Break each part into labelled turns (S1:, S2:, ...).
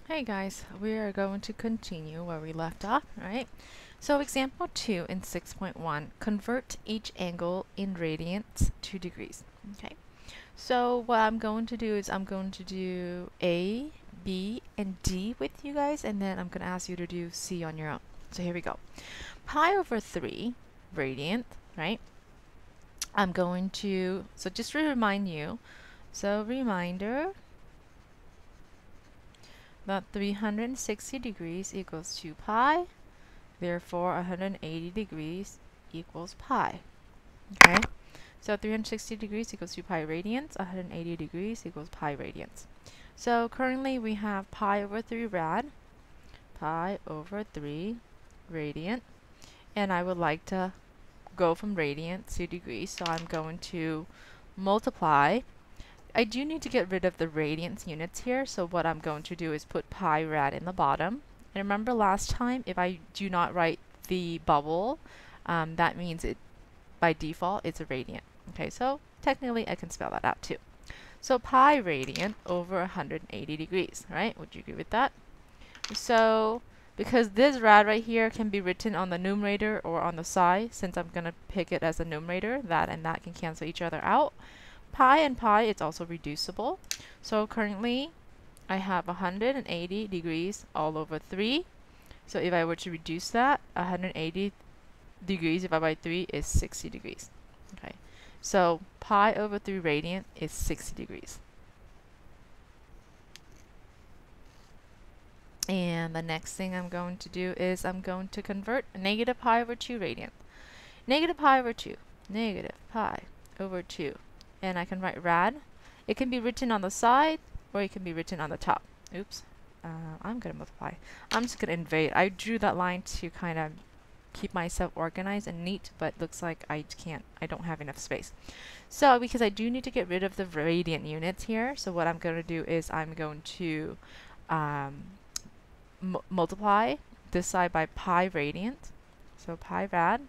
S1: Hey guys, we are going to continue where we left off, right? So example 2 in 6.1, convert each angle in radians to degrees. Okay, so what I'm going to do is I'm going to do A, B, and D with you guys, and then I'm going to ask you to do C on your own. So here we go. Pi over 3 radiant, right? I'm going to, so just to remind you, so reminder, that 360 degrees equals 2 pi. Therefore, 180 degrees equals pi. Okay? So 360 degrees equals 2 pi radians. 180 degrees equals pi radians. So currently we have pi over 3 rad, pi over 3 radiant. And I would like to go from radians to degrees. So I'm going to multiply. I do need to get rid of the radians units here, so what I'm going to do is put pi rad in the bottom. And remember last time, if I do not write the bubble, that means it by default it's a radian. Okay, so technically I can spell that out too. So pi radian over 180 degrees, right? Would you agree with that? So because this rad right here can be written on the numerator or on the side, since I'm going to pick it as a numerator, that and that can cancel each other out. Pi and pi, it's also reducible. So currently, I have 180 degrees all over 3. So if I were to reduce that, 180 degrees divided by 3 is 60 degrees. Okay, so pi over 3 radiant is 60 degrees. And the next thing I'm going to do is I'm going to convert negative pi over 2 radiant. Negative pi over 2. Negative pi over 2. And I can write rad. It can be written on the side or it can be written on the top. Oops. I'm going to multiply. I'm just going to invade. I drew that line to kind of keep myself organized and neat, but looks like I don't have enough space. So because I do need to get rid of the radiant units here, so what I'm going to do is I'm going to multiply this side by pi radiant. So pi rad.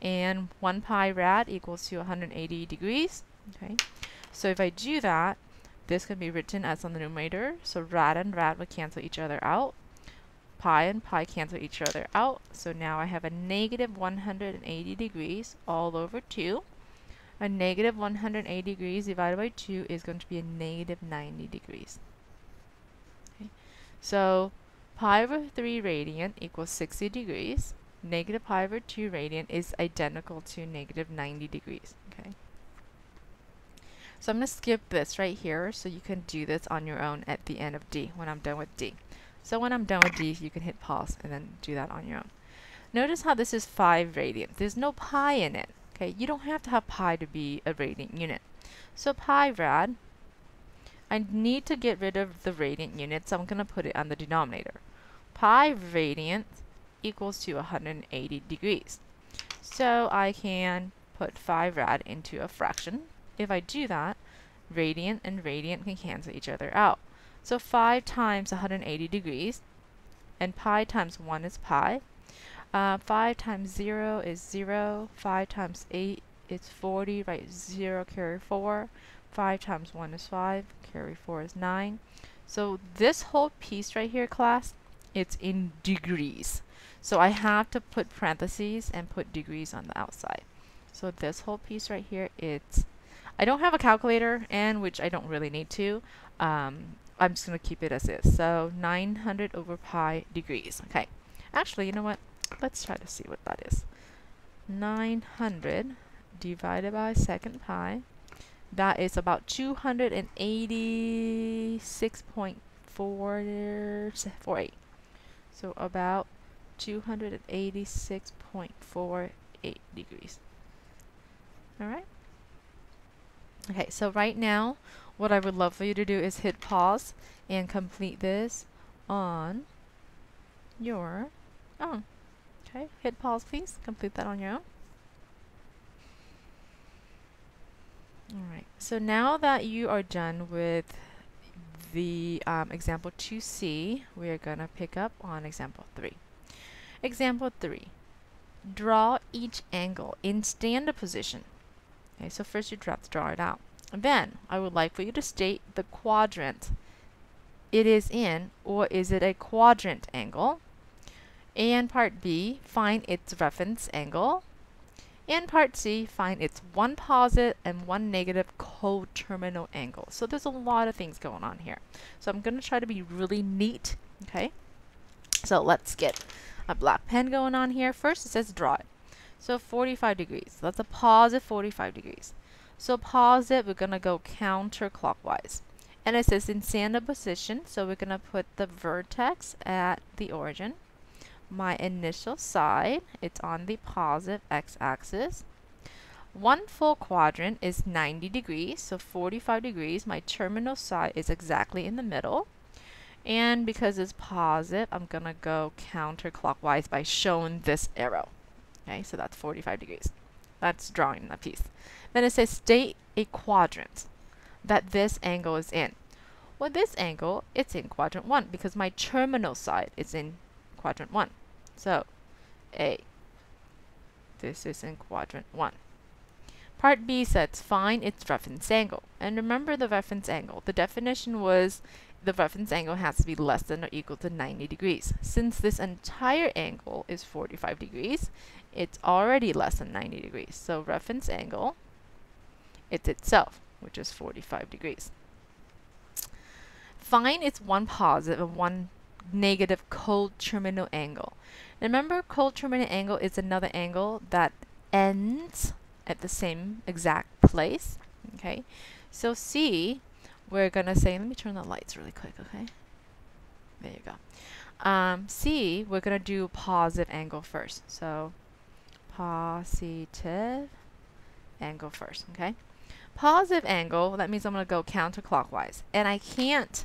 S1: And 1 pi rad equals to 180 degrees. Okay, so if I do that, this can be written as on the numerator. So rad and rad would cancel each other out. Pi and pi cancel each other out. So now I have a negative 180 degrees all over 2. A negative 180 degrees divided by 2 is going to be a negative 90 degrees. Okay, so pi over 3 radiant equals 60 degrees. Negative pi over 2 radiant is identical to negative 90 degrees. Okay. So I'm going to skip this right here so you can do this on your own at the end of D when I'm done with D. So when I'm done with D, you can hit pause and then do that on your own. Notice how this is 5 radiant. There's no pi in it. Okay, you don't have to have pi to be a radiant unit. So pi rad, I need to get rid of the radiant unit, so I'm going to put it on the denominator. Pi radiant equals to 180 degrees. So I can put 5 rad into a fraction. If I do that, radiant and radiant can cancel each other out. So 5 times 180 degrees, and pi times 1 is pi. 5 times 0 is 0. 5 times 8 is 40, right? 0 carry 4. 5 times 1 is 5, carry 4 is 9. So this whole piece right here, class, it's in degrees. So I have to put parentheses and put degrees on the outside. So this whole piece right here, I don't have a calculator, and which I don't really need to. I'm just going to keep it as is. So 900 over pi degrees. Okay. Actually, you know what? Let's try to see what that is. 900 divided by second pi. That is about 286.448. So about 286.48 degrees. Alright? Okay, so right now, what I would love for you to do is hit pause and complete this on your own. Okay, hit pause please, complete that on your own. Alright, so now that you are done with the example 2C, we are going to pick up on example 3. Example 3. Draw each angle in standard position. Okay, so first you have to draw it out. And then I would like for you to state the quadrant it is in, or is it a quadrant angle? And part B, find its reference angle. And part C, find its one positive and one negative coterminal angle. So there's a lot of things going on here. So I'm going to try to be really neat, okay? So let's get a black pen going on here. First it says draw it. So 45 degrees. That's a positive 45 degrees. So positive, we're going to go counterclockwise. And it says in standard position, so we're going to put the vertex at the origin. My initial side, it's on the positive x-axis. One full quadrant is 90 degrees, so 45 degrees. My terminal side is exactly in the middle. And because it's positive, I'm going to go counterclockwise by showing this arrow. Okay, so that's 45 degrees. That's drawing that piece. Then it says state a quadrant that this angle is in. Well, this angle, it's in quadrant 1 because my terminal side is in quadrant 1. So, A. This is in quadrant 1. Part B says find its reference angle. And remember the reference angle. The definition was the reference angle has to be less than or equal to 90 degrees. Since this entire angle is 45 degrees, it's already less than 90 degrees. So reference angle, it's itself, which is 45 degrees. Find its one positive and one negative coterminal angle. Remember, coterminal angle is another angle that ends at the same exact place. Okay, so C, we're gonna say, let me turn the lights really quick, okay? There you go. C, we're gonna do positive angle first. So positive angle first, okay? Positive angle, that means I'm gonna go counterclockwise. And I can't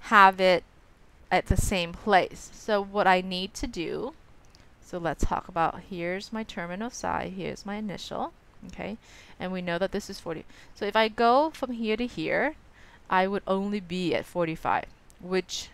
S1: have it at the same place. So what I need to do, so let's talk about, here's my terminal side, here's my initial, okay? And we know that this is 40. So if I go from here to here, I would only be at 45, which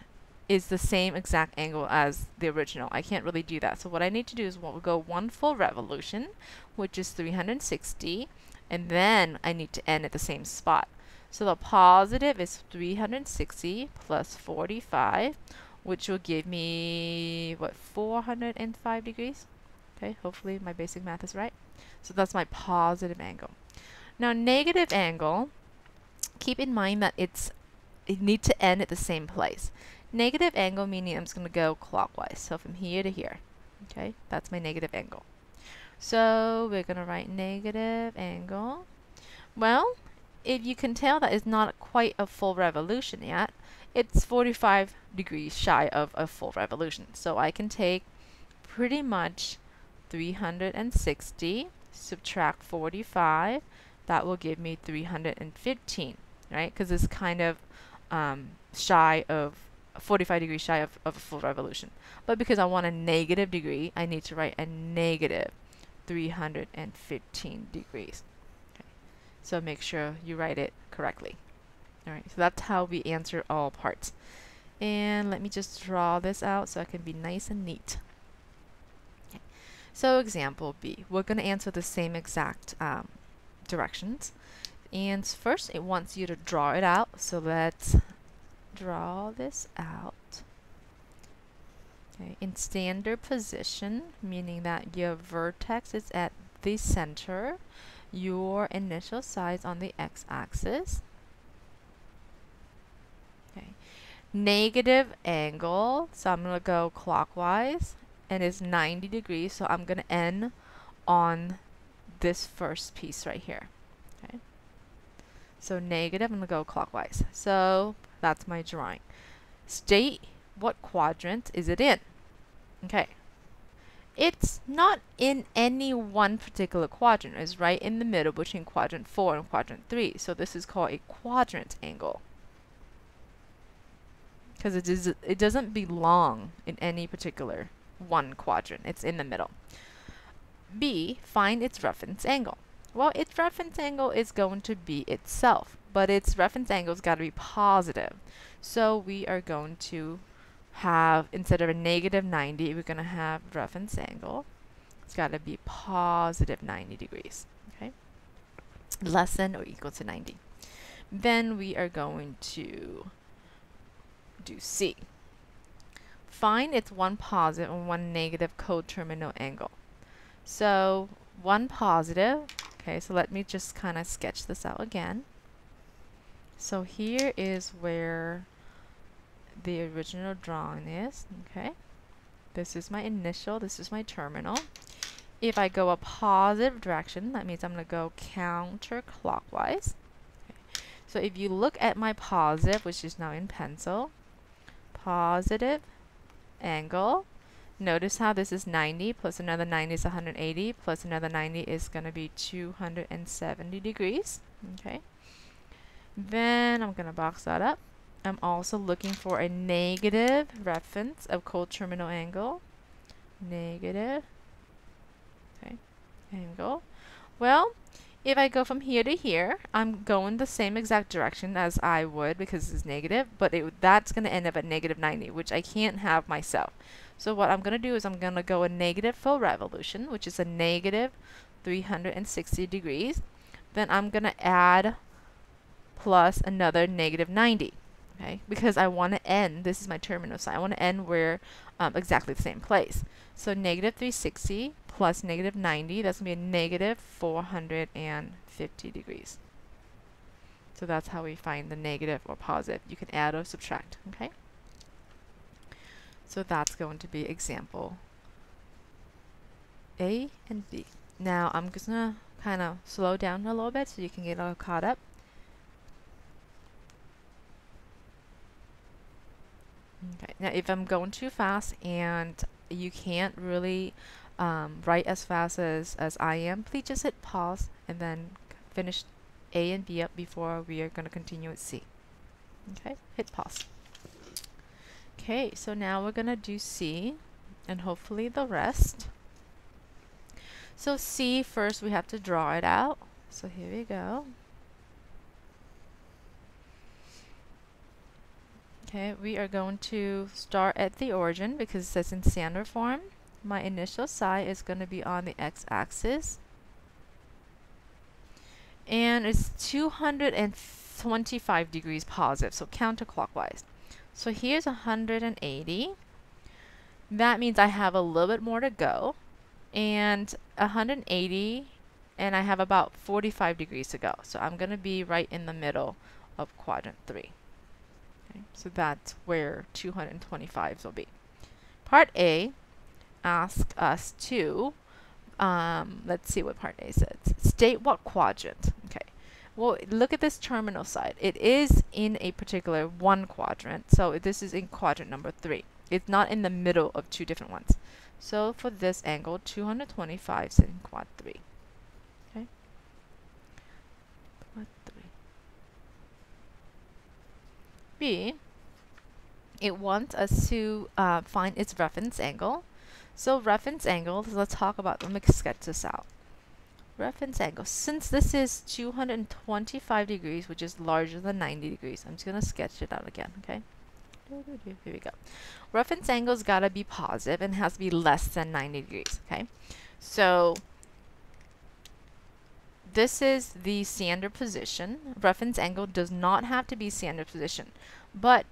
S1: is the same exact angle as the original. I can't really do that. So what I need to do is we'll go one full revolution, which is 360, and then I need to end at the same spot. So the positive is 360 plus 45, which will give me, what, 405 degrees? Okay, hopefully my basic math is right. So that's my positive angle. Now negative angle, keep in mind that it needs to end at the same place. Negative angle meaning I'm just going to go clockwise. So from here to here. Okay, that's my negative angle. So we're going to write negative angle. Well, if you can tell that it's not quite a full revolution yet, it's 45 degrees shy of a full revolution. So I can take pretty much 360, subtract 45, that will give me 315, right? Because it's kind of shy of 45 degrees shy of a full revolution. But because I want a negative degree, I need to write a negative 315 degrees. Okay. So make sure you write it correctly. All right, so that's how we answer all parts. And let me just draw this out so I can be nice and neat. Okay. So example B, we're going to answer the same exact directions. And first it wants you to draw it out. So let's draw this out. Okay. In standard position, meaning that your vertex is at the center, your initial size on the x-axis. Okay. Negative angle, so I'm going to go clockwise, and it's 90 degrees, so I'm going to end on this first piece right here. Okay. So negative, I'm going to go clockwise. So that's my drawing. State what quadrant is it in. Okay. It's not in any one particular quadrant. It's right in the middle between quadrant 4 and quadrant 3. So this is called a quadrant angle. Because it doesn't belong in any particular one quadrant. It's in the middle. B, find its reference angle. Well, its reference angle is going to be itself, but its reference angle's got to be positive. So we are going to have, instead of a negative 90, we're going to have reference angle. It's got to be positive 90 degrees. Okay, less than or equal to 90. Then we are going to do C. Find its one positive and one negative coterminal angle. So one positive, okay, so let me just kind of sketch this out again. So here is where the original drawing is, okay. This is my initial, this is my terminal. If I go a positive direction, that means I'm going to go counterclockwise. Okay. So if you look at my positive, which is now in pencil, positive angle, notice how this is 90 plus another 90 is 180 plus another 90 is going to be 270 degrees. Okay. Then I'm going to box that up. I'm also looking for a negative reference of coterminal angle. Negative angle. Well, if I go from here to here, I'm going the same exact direction as I would because it's negative, but that's going to end up at negative 90, which I can't have myself. So what I'm going to do is I'm going to go a negative full revolution, which is a negative 360 degrees. Then I'm going to add plus another negative 90. Okay, because I want to end, this is my terminal side, I want to end where exactly the same place. So negative 360 plus negative 90, that's going to be a negative 450 degrees. So that's how we find the negative or positive. You can add or subtract, okay? So that's going to be example A and B. Now I'm just going to kind of slow down a little bit so you can get all caught up. Okay, now if I'm going too fast and you can't really write as fast as I am, please just hit pause and then finish A and B up before we are going to continue with C. Okay, hit pause. Okay, so now we're going to do C and hopefully the rest. So C, first we have to draw it out. So here we go. Okay, we are going to start at the origin because it says in standard form. My initial side is going to be on the x-axis. And it's 225 degrees positive, so counterclockwise. So here's 180. That means I have a little bit more to go. And 180, and I have about 45 degrees to go. So I'm going to be right in the middle of quadrant 3. Okay, so that's where 225 will be. Part A asks us to, let's see what part A says. State what quadrant. Okay. Well, look at this terminal side. It is in a particular one quadrant. So this is in quadrant number 3. It's not in the middle of two different ones. So for this angle, 225 is in quad 3. Okay. Quad 3. B, it wants us to find its reference angle. So reference angle, let's talk about, let me sketch this out. Reference angle, since this is 225 degrees, which is larger than 90 degrees, I'm just going to sketch it out again, okay? Here we go. Reference angle's got to be positive and has to be less than 90 degrees, okay? So this is the standard position. Reference angle does not have to be standard position, but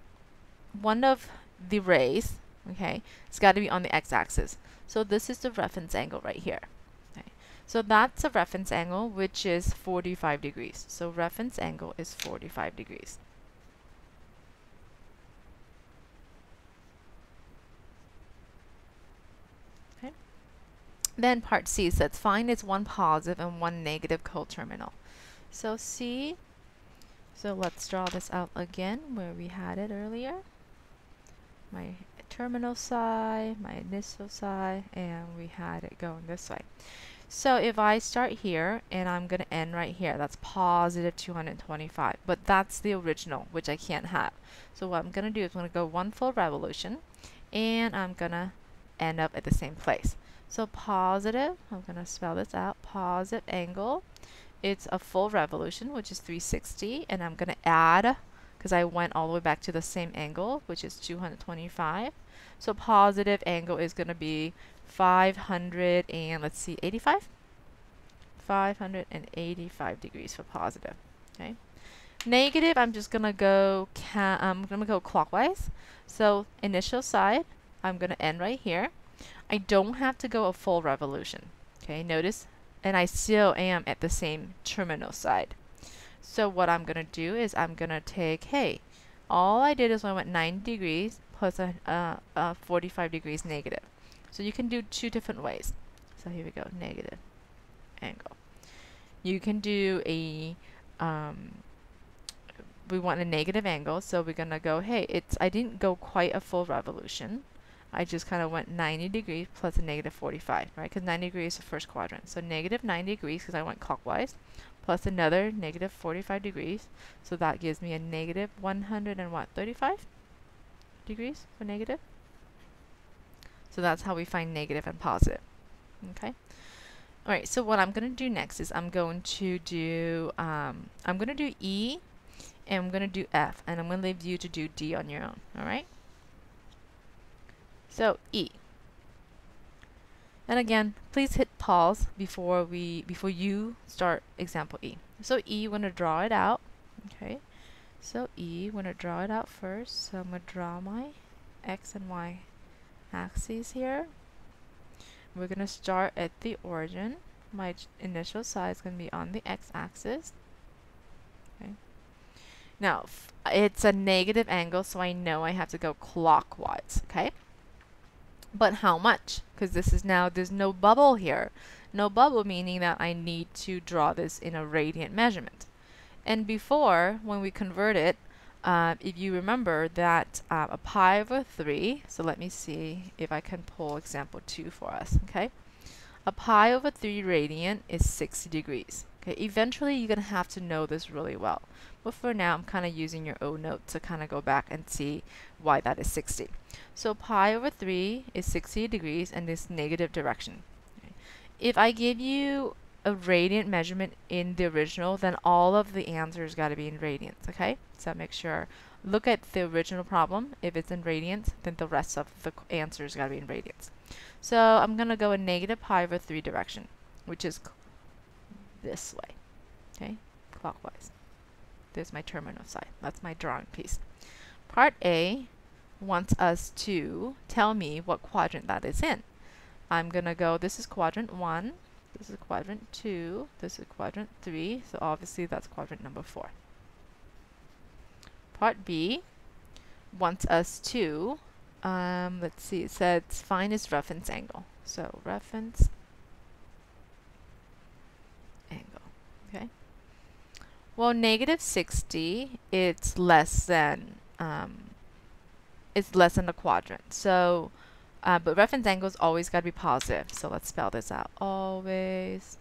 S1: one of the rays, okay, it's got to be on the x-axis. So this is the reference angle right here. Okay. So that's a reference angle, which is 45 degrees. So reference angle is 45 degrees. Okay. Then part C says find its one positive and one negative coterminal. So C, so let's draw this out again where we had it earlier. My terminal side, my initial side, and we had it going this way. So if I start here and I'm going to end right here, that's positive 225, but that's the original, which I can't have. So what I'm going to do is I'm going to go one full revolution and I'm going to end up at the same place. So positive, I'm going to spell this out, positive angle, it's a full revolution, which is 360, and I'm going to add, because I went all the way back to the same angle, which is 225. So positive angle is going to be 500 and let's see, 85? 585 degrees for positive. Okay. Negative, I'm just gonna go clockwise. So initial side, I'm gonna end right here. I don't have to go a full revolution. Okay, notice, and I still am at the same terminal side. So what I'm gonna do is I'm gonna take, hey, all I did is I went 90 degrees plus a 45 degrees negative. So you can do two different ways. So here we go, negative angle. You can do a we want a negative angle, so we're gonna go, hey, I didn't go quite a full revolution. I just kind of went 90 degrees plus a negative 45, right? Because 90 degrees is the first quadrant. So negative 90 degrees because I went clockwise, plus another negative 45 degrees. So that gives me a negative 135 degrees for negative. So that's how we find negative and positive. Okay. All right. So what I'm going to do next is I'm going to do E, and I'm going to do F, and I'm going to leave you to do D on your own. All right. So E. And again, please hit pause before you start example E. So E, we're going to draw it out. Okay. So E, we're going to draw it out first. So I'm going to draw my X and Y axes here. We're going to start at the origin. My initial side is going to be on the X-axis. Okay. Now, it's a negative angle, so I know I have to go clockwise. Okay. But how much? Because there's no bubble here. No bubble meaning that I need to draw this in a radian measurement. And before, when we convert it, if you remember that a pi over 3, so let me see if I can pull example 2 for us, okay? A pi over 3 radian is 60 degrees. Okay, eventually you're going to have to know this really well. But for now, I'm kind of using your O note to kind of go back and see why that is 60. So pi over 3 is 60 degrees and this negative direction. Okay. If I give you a radiant measurement in the original, then all of the answers got to be in radians, okay? So make sure, look at the original problem. If it's in radians, then the rest of the answers got to be in radians. So I'm going to go a negative pi over 3 direction, which is this way, okay? Clockwise. There's my terminal side. That's my drawing piece. Part A wants us to tell me what quadrant that is in. I'm going to go, this is quadrant 1. This is quadrant 2, this is quadrant 3, so obviously that's quadrant number 4. Part B wants us to, let's see, it says find its reference angle. So reference angle, okay? Well, negative 60, it's less than the quadrant. So but reference angle's always got to be positive. So let's spell this out. Always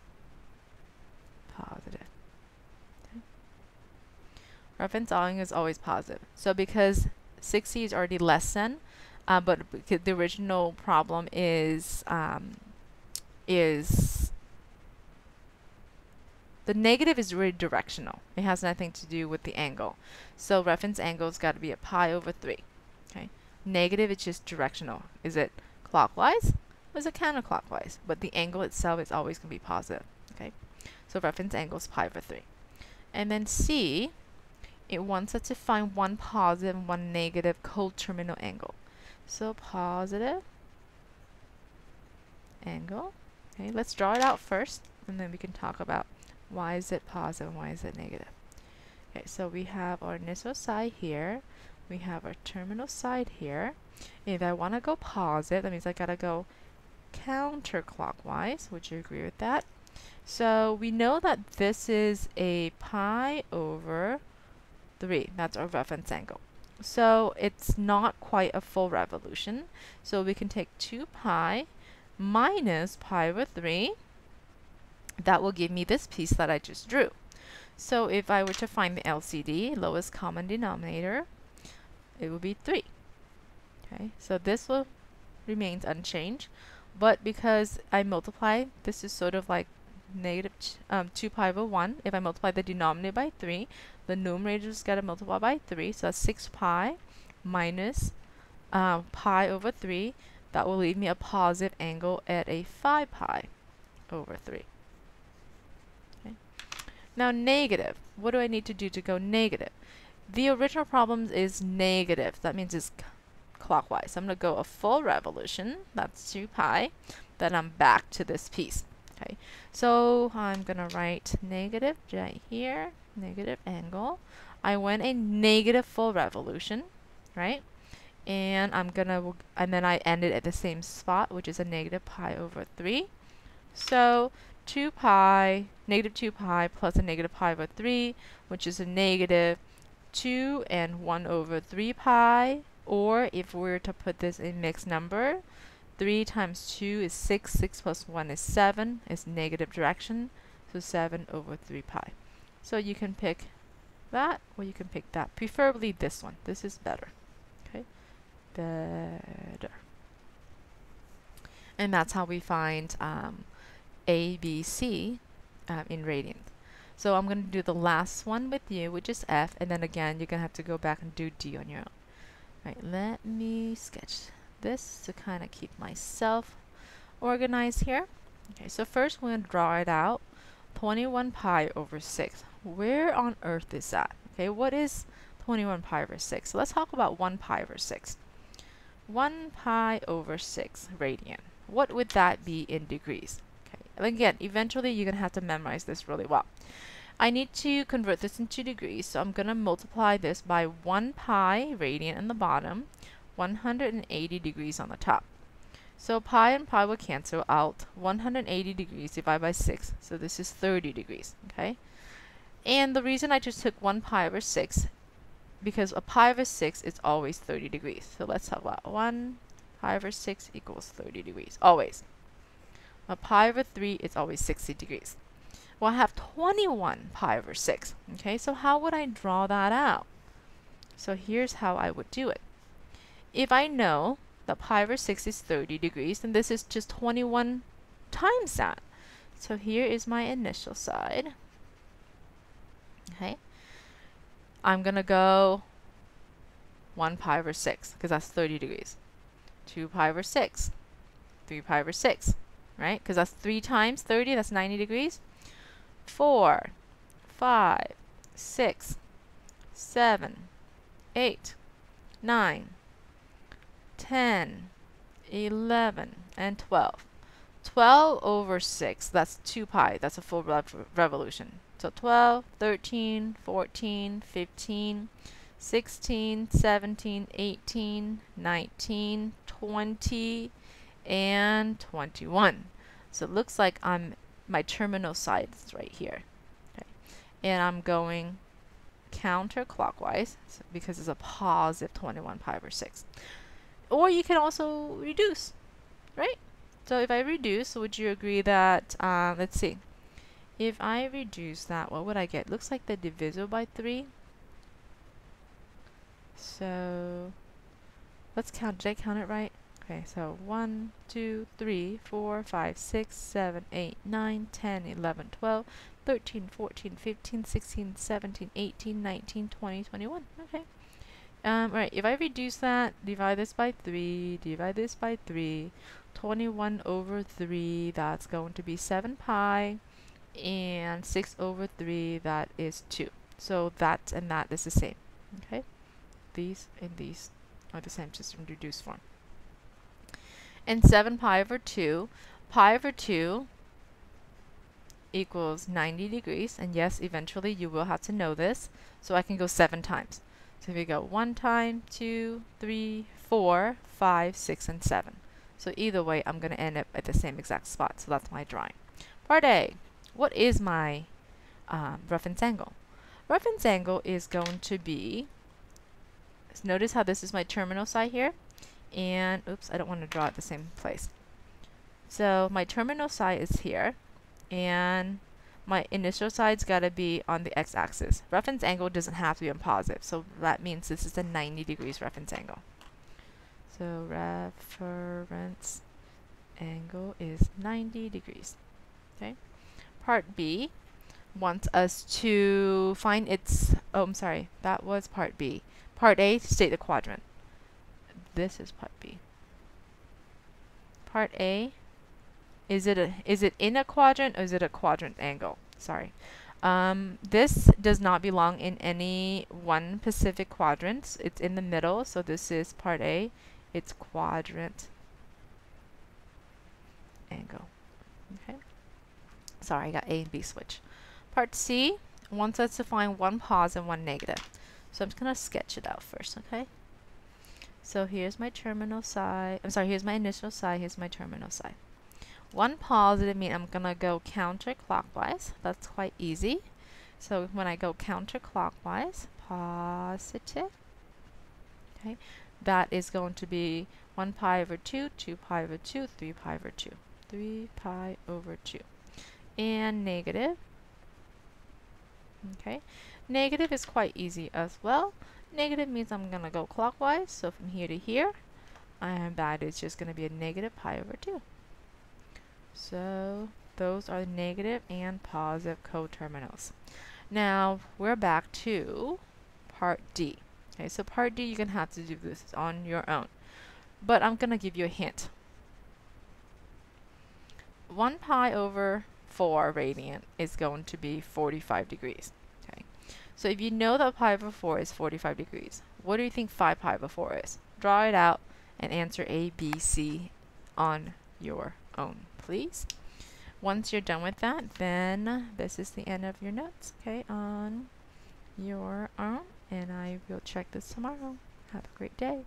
S1: positive. Okay. Reference angle is always positive. So because 60 is already less than, but the original problem is the negative is really directional. It has nothing to do with the angle. So reference angle's got to be a pi over 3. Okay. Negative is just directional. Is it clockwise or is it counterclockwise? But the angle itself is always going to be positive. Okay, so reference angle is pi over 3. And then C, it wants us to find one positive and one negative coterminal angle. So positive angle. Okay, let's draw it out first, and then we can talk about why is it positive and why is it negative. Okay, so we have our initial side here. We have our terminal side here. If I want to go positive, that means I gotta go counterclockwise. Would you agree with that? So we know that this is a pi over 3. That's our reference angle. So it's not quite a full revolution. So we can take 2 pi minus pi over 3. That will give me this piece that I just drew. So if I were to find the LCD, lowest common denominator, it will be 3. Okay, so this will remains unchanged, but because I multiply, this is sort of like negative 2 pi over 1. If I multiply the denominator by 3, the numerator's got to multiply by 3, so that's 6 pi minus pi over 3. That will leave me a positive angle at a 5 pi over 3. Okay. Now negative. What do I need to do to go negative? The original problem is negative. That means it's clockwise. I'm going to go a full revolution. That's 2 pi. Then I'm back to this piece. Okay, so I'm going to write negative right here, negative angle. I went a negative full revolution, right? And then I ended at the same spot, which is a negative pi over 3. So 2 pi, negative 2 pi plus a negative pi over 3, which is a negative 2 and 1 over 3 pi. Or if we were to put this in mixed number, 3 times 2 is 6, 6 plus 1 is 7, is negative direction, so 7 over 3 pi. So you can pick that, or you can pick that. Preferably this one. This is better. Okay, better. And that's how we find A, B, C in radians. So I'm going to do the last one with you, which is F, and then again, you're going to have to go back and do D on your own. Right, let me sketch this to kind of keep myself organized here. Okay, so first we're going to draw it out. 21 pi over 6. Where on earth is that? Okay, what is 21 pi over 6? So let's talk about 1 pi over 6. 1 pi over 6 radian. What would that be in degrees? Okay, and again, eventually you're going to have to memorize this really well. I need to convert this into degrees, so I'm going to multiply this by 1 pi radian in the bottom, 180 degrees on the top. So pi and pi will cancel out. 180 degrees divided by 6, so this is 30 degrees, okay? And the reason I just took 1 pi over 6, because a pi over 6 is always 30 degrees. So let's talk about 1 pi over 6 equals 30 degrees, always. A pi over 3 is always 60 degrees. Well, I have 21 pi over 6. Okay, so how would I draw that out? So here's how I would do it. If I know that pi over 6 is 30 degrees, then this is just 21 times that. So here is my initial side. Okay, I'm going to go 1 pi over 6, because that's 30 degrees. 2 pi over 6. 3 pi over 6, right? Because that's 3 times 30, that's 90 degrees. 4, 5, 6, 7, 8, 9, 10, 11, and 12. 12 over 6, that's 2 pi, that's a full revolution. So 12, 13, 14, 15, 16, 17, 18, 19, 20, and 21. So it looks like my terminal side is right here. Okay. And I'm going counterclockwise because it's a positive 21 pi over 6. Or you can also reduce, right? So if I reduce, would you agree that, let's see, if I reduce that, what would I get? Looks like they're divisible by 3. So let's count. Did I count it right? Okay, so 1, 2, 3, 4, 5, 6, 7, 8, 9, 10, 11, 12, 13, 14, 15, 16, 17, 18, 19, 20, 21. Okay. Right, if I reduce that, divide this by 3, divide this by 3, 21 over 3, that's going to be 7 pi, and 6 over 3, that is 2. So that and that is the same. Okay? These and these are the same, just in reduced form. And 7 pi over 2 equals 90 degrees. And yes, eventually you will have to know this. So I can go 7 times. So if you go 1 time, 2, 3, 4, 5, 6, and 7. So either way, I'm going to end up at the same exact spot. So that's my drawing. Part A. What is my reference angle? Reference angle is going to be, notice how this is my terminal side here. And, oops, I don't want to draw it the same place. So my terminal side is here. And my initial side's got to be on the x-axis. Reference angle doesn't have to be on positive. So that means this is a 90 degrees reference angle. So reference angle is 90 degrees. Okay. Part B wants us to find its, oh, I'm sorry, that was part B. Part A, state the quadrant. This is part B. Part A, is it in a quadrant or is it a quadrant angle? Sorry. This does not belong in any one specific quadrant. It's in the middle, so this is part A. It's quadrant angle. Okay. Sorry, I got A and B switch. Part C wants us to find one positive and one negative. So I'm just going to sketch it out first, okay? So here's my terminal side. I'm sorry, here's my initial side, here's my terminal side. One positive means I'm going to go counterclockwise. That's quite easy. So when I go counterclockwise, positive, okay, that is going to be 1 pi over 2, 2 pi over 2, 3 pi over 2. 3 pi over 2. And negative, okay, negative is quite easy as well. Negative means I'm going to go clockwise, so from here to here, and that is just going to be a negative pi over 2. So those are negative and positive coterminals. Now we're back to part D. Okay, so part D, you're going to have to do this on your own. But I'm going to give you a hint. 1 pi over 4 radian is going to be 45 degrees. Okay, so if you know that pi over 4 is 45 degrees, what do you think 5 pi over 4 is? Draw it out and answer A, B, C on your own, please. Once you're done with that, then this is the end of your notes, okay, on your own, and I will check this tomorrow. Have a great day.